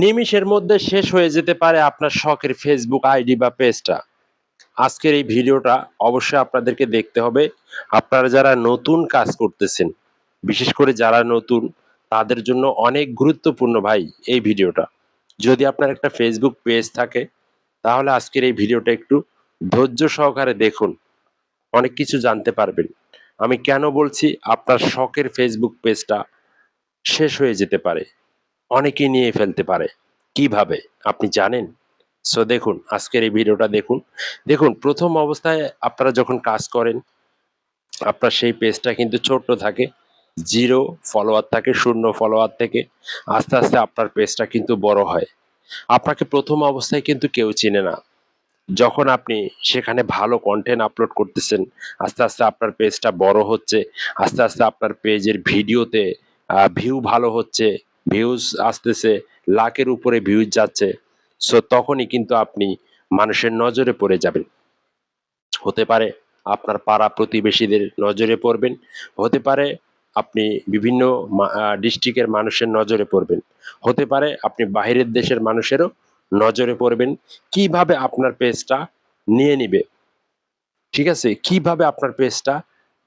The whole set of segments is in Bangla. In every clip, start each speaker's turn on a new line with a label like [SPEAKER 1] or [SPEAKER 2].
[SPEAKER 1] নিমিষের মধ্যে শেষ হয়ে যেতে পারে আপনার শখের ফেসবুক আইডি বা পেজটা। আজকের এই ভিডিওটা অবশ্যই আপনাদেরকে দেখতে হবে। আপনারা যারা নতুন কাজ করতেছেন, বিশেষ করে যারা নতুন তাদের জন্য অনেক গুরুত্বপূর্ণ ভাই এই ভিডিওটা। যদি আপনার একটা ফেসবুক পেজ থাকে তাহলে আজকের এই ভিডিওটা একটু ধৈর্য সহকারে দেখুন। অনেক কিছু জানতে পারবেন। আমি কেন বলছি আপনার শখের ফেসবুক পেজটা শেষ হয়ে যেতে পারে। অনেকেই নিয়ে ফেলতে পারে। কিভাবে? আপনি জানেন? সো দেখুন, আজকের এই ভিডিওটা দেখুন। দেখুন, ১ম অবস্থায় আপনারা যখন কাজ করেন, আপনার সেই পেজটা কিন্তু ছোট্ট থাকে। 0 ফলোয়ার থাকে, 0 ফলোয়ার থেকে আস্তে, আস্তে আপনার পেজটা কিন্তু বড় হয়। আপনাকে ১ম অবস্থায় কিন্তু কেউ চিনে না। যখন আপনি সেখানে ভালো কনটেন্ট আপলোড করতেছেন, আস্তে, আস্তে আপনার পেজটা বড় হচ্ছে। আস্তে, আস্তে আপনার পেজের ভিডিওতে ভিউ ভালো হচ্ছে, ভিউজ আসতেছে, লাখের উপরে ভিউজ যাচ্ছে। সো তখনই কিন্তু আপনি মানুষের নজরে পড়ে যাবেন। হতে পারে আপনার পাড়া প্রতিবেশীদের নজরে পড়বেন, হতে পারে আপনি বিভিন্ন ডিস্ট্রিক্টের মানুষের নজরে পড়বেন, হতে পারে আপনি বাহিরের দেশের মানুষেরও নজরে পড়বেন। কিভাবে আপনার পেজটা নিয়ে নিবে, ঠিক আছে? কিভাবে আপনার পেজটা,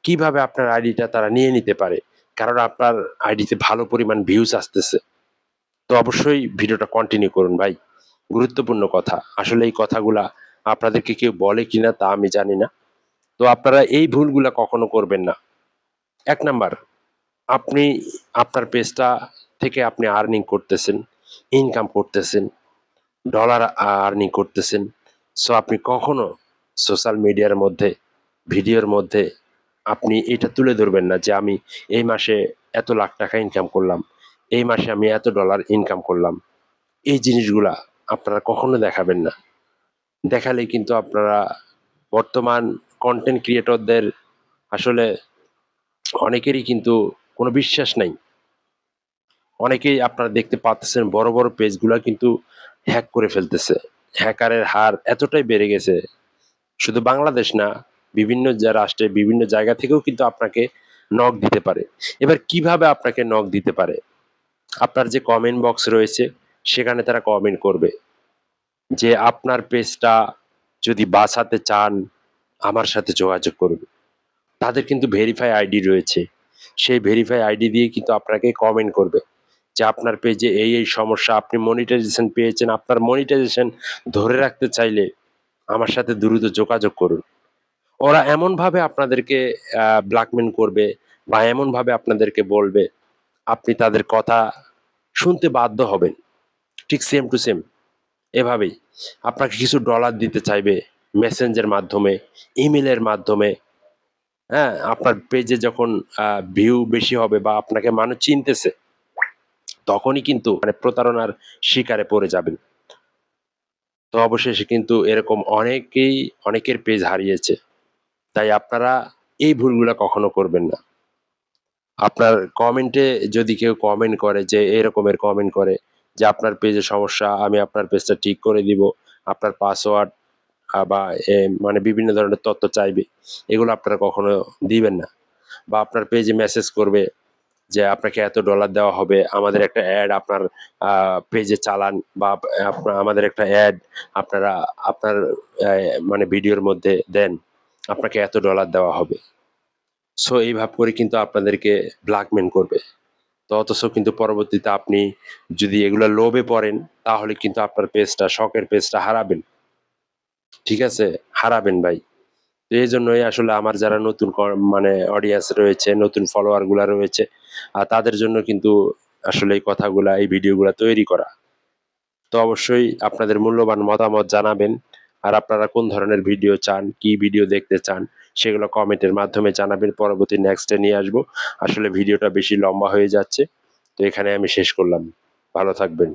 [SPEAKER 1] কিভাবে আপনার আইডিটা তারা নিয়ে নিতে পারে? কারণ আপনার আইডিতে ভালো পরিমাণ ভিউজ আসতেছে। তো অবশ্যই ভিডিওটা কন্টিনিউ করুন ভাই। গুরুত্বপূর্ণ কথা। আসলে এই কথাগুলা আপনাদেরকে কেউ বলে কিনা তা আমি জানি না। তো আপনারা এই ভুলগুলা কখনো করবেন না। ১ নাম্বার, আপনি আপনার পেজটা থেকে আপনি আর্নিং করতেছেন, ইনকাম করতেছেন, ডলার আর্নিং করতেছেন। সো আপনি কখনো সোশ্যাল মিডিয়ার মধ্যে, ভিডিওর মধ্যে আপনি এটা তুলে ধরবেন না যে আমি এই মাসে এত লাখ টাকা ইনকাম করলাম, এই মাসে আমি এত ডলার ইনকাম করলাম। এই জিনিসগুলা আপনারা কখনো দেখাবেন না। দেখালে কিন্তু আপনারা বর্তমান কনটেন্ট ক্রিয়েটরদের আসলে অনেকেরই কিন্তু কোনো বিশ্বাস নাই। অনেকেই আপনারা দেখতে পাচ্ছেন বড়, বড় পেজগুলা কিন্তু হ্যাক করে ফেলতেছে। হ্যাকারের হার এতটাই বেড়ে গেছে, শুধু বাংলাদেশ না, বিভিন্ন রাষ্ট্রে বিভিন্ন জায়গা থেকেও কিন্তু আপনাকে নক দিতে পারে। এবার কিভাবে আপনাকে নক দিতে পারে? আপনার যে কমেন্ট বক্স রয়েছে সেখানে তারা কমেন্ট করবে যে, "আপনার পেজটা যদি বাঁচাতে চান আমার সাথে যোগাযোগ করুন।" তাদের কিন্তু ভেরিফাই আইডি রয়েছে। সেই ভেরিফাই আইডি দিয়ে কিন্তু আপনাকে কমেন্ট করবে যে, "আপনার পেজে এই সমস্যা, আপনি মনিটাইজেশন পেয়েছেন। আপনার মনিটাইজেশন ধরে রাখতে চাইলে আমার সাথে দ্রুত যোগাযোগ করুন।" ওরা এমনভাবে আপনাদেরকে ব্ল্যাকমেইল করবে বা এমনভাবে আপনাদেরকে বলবে, আপনি তাদের কথা শুনতে বাধ্য হবেন। ঠিক সেম টু সেম এভাবেই। আপনাকে কিছু ডলার দিতে চাইবে মেসেঞ্জের মাধ্যমে, ইমেইলের মাধ্যমে। হ্যাঁ? আপনার পেজে যখন ভিউ বেশি হবে বা আপনাকে মানুষ চিনতেছে, তখনই কিন্তু মানে প্রতারণার শিকারে পড়ে যাবেন। তো অবশেষে কিন্তু এরকম অনেকের পেজ হারিয়েছে। তাই আপনারা এই ভুলগুলা কখনো করবেন না। আপনার কমেন্টে যদি কেউ কমেন্ট করে যে এরকমের কমেন্ট করে যে, "আপনার পেজে সমস্যা, আমি আপনার পেজটা ঠিক করে দিব। আপনার পাসওয়ার্ড বা মানে বিভিন্ন ধরনের তথ্য চাইবে।" এগুলো আপনারা কখনো দিবেন না। বা আপনার পেজে মেসেজ করবে যে, "আপনাকে এত ডলার দেওয়া হবে। আমাদের একটা এড আপনার পেজে চালান বা আমাদের একটা এড আপনারা আপনার অ্যা মানে ভিডিওর মধ্যে দেন। আপনাকে এত ডলার দেওয়া হবে।" সো এইভাবে করে কিন্তু আপনাদেরকে ব্ল্যাকমেইল করবে। তো অথচ কিন্তু পরবর্তীতে আপনি যদি এগুলা লোভে পড়েন তাহলে কিন্তু আপনার পেজটা, শখের পেজটা হারাবেন। ঠিক আছে? হারাবেন ভাই। তো এজন্যই আসলে আমার যারা নতুন মানে অডিয়েন্স রয়েছে, নতুন ফলোয়ার গুলা রয়েছে, তাদের জন্য কিন্তু আসলে এই কথাগুলা, এই ভিডিওগুলা তৈরি করা। তো অবশ্যই আপনাদের মূল্যবান মতামত জানাবেন। আর আপনারা কোন ধরনের ভিডিও চান, কি ভিডিও দেখতে চান সেগুলো কমেন্টের মাধ্যমে জানাবেন। পরবর্তী নেক্সট এ নিয়ে আসবো। আসলে ভিডিওটা বেশি লম্বা হয়ে যাচ্ছে। তো এখানে আমি শেষ করলাম। ভালো থাকবেন।